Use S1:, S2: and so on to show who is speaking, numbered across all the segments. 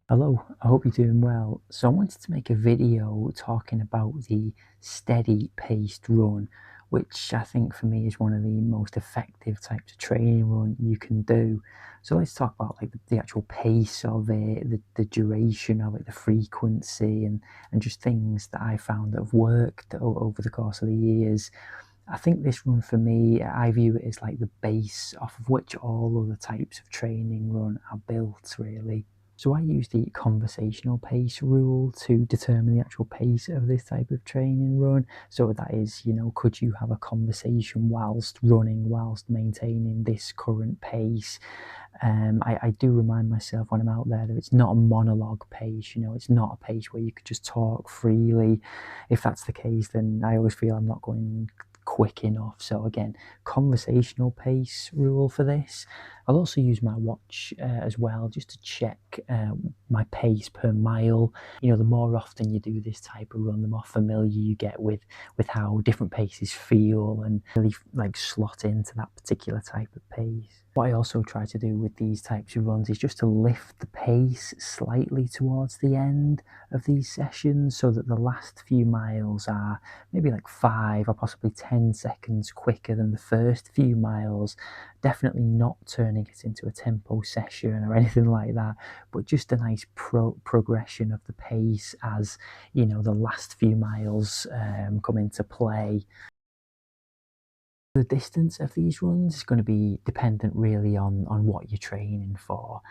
S1: Hello, I hope you're doing well. So I wanted to make a video talking about the steady paced run, which I think for me is one of the most effective types of training run you can do. So let's talk about like the actual pace of it, the duration of it, the frequency, and just things that I found that have worked over the course of the years. I think this run for me, I view it as like the base off of which all other types of training run are built, really. So I use the conversational pace rule to determine the actual pace of this type of training run. So that is, could you have a conversation whilst running, whilst maintaining this current pace? I do remind myself when I'm out there that it's not a monologue pace, it's not a pace where you could just talk freely. If that's the case, then I always feel I'm not going quick enough. So again, conversational pace rule for this. I'll also use my watch as well, just to check my pace per mile. The more often you do this type of run, the more familiar you get with how different paces feel and really like slot into that particular type of pace. What I also try to do with these types of runs is just to lift the pace slightly towards the end of these sessions so that the last few miles are maybe like 5 or possibly 10 seconds quicker than the first few miles. Definitely not turning it into a tempo session or anything like that, but just a nice progression of the pace as the last few miles come into play. The distance of these runs is going to be dependent really on what you're training for.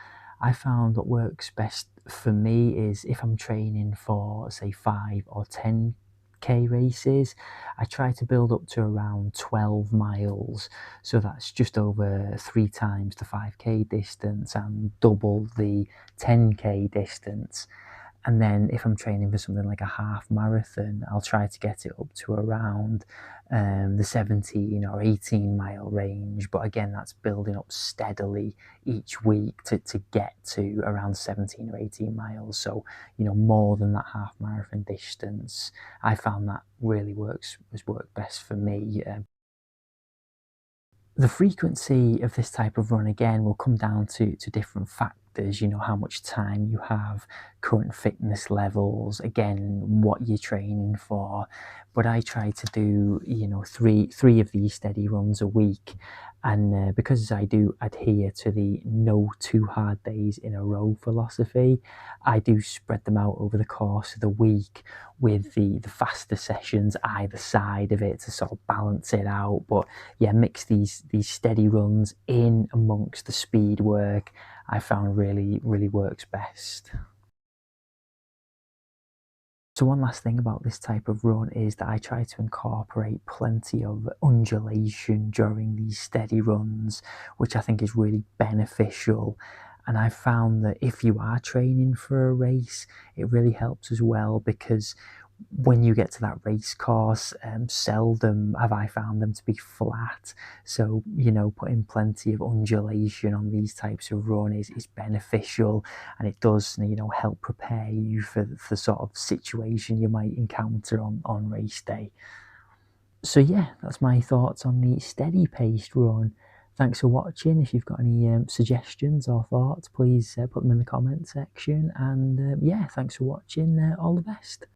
S1: I found what works best for me is if I'm training for say 5 or 10k races, I try to build up to around 12 miles. So that's just over 3 times the 5k distance and double the 10k distance. And then if I'm training for something like a half marathon, I'll try to get it up to around the 17 or 18 mile range. But again, that's building up steadily each week to get to around 17 or 18 miles. So, more than that half marathon distance. I found that really has worked best for me. The frequency of this type of run again will come down to different factors, how much time you have, current fitness levels, again, what you're training for. But I try to do, three of these steady runs a week. And because I do adhere to the no too hard days in a row philosophy, I do spread them out over the course of the week with the faster sessions either side of it to sort of balance it out. But yeah, mix these steady runs in amongst the speed work. I found really works best. So one last thing about this type of run is that I try to incorporate plenty of undulation during these steady runs, which I think is really beneficial. And I've found that if you are training for a race, it really helps as well because when you get to that race course, seldom have I found them to be flat. So, putting plenty of undulation on these types of run is beneficial, and it does, help prepare you for the sort of situation you might encounter on race day. So yeah, that's my thoughts on the steady paced run. Thanks for watching. If you've got any suggestions or thoughts, please put them in the comment section. And yeah, thanks for watching. All the best.